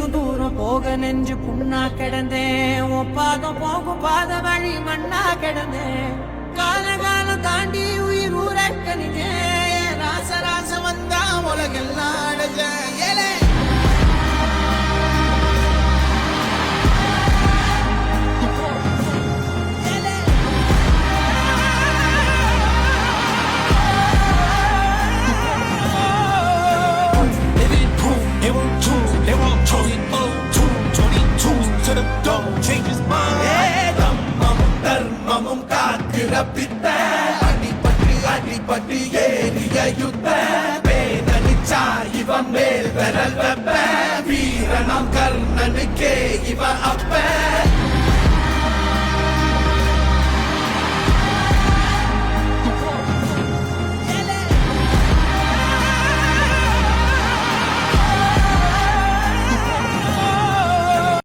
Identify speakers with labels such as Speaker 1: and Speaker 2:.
Speaker 1: நீயும் தூரம் போக நெஞ்சு புண்ணா கிடந்தேன் ஒப்பாதம் போகும் பாத வழி மண்ணா கிடந்தேன் காலம் தாண்டி உயிர் ஊரக்கணினேன் ராச ராச வந்தா உலகெல்லாம் அடைஞ்ச ஏலே
Speaker 2: அடிபட்டு ஏறிய யுத்த வேதனிச்சா இவன் மேல் விரல் வெப்ப வீரனாம் கர்ணனுக்கே இவன் அப்ப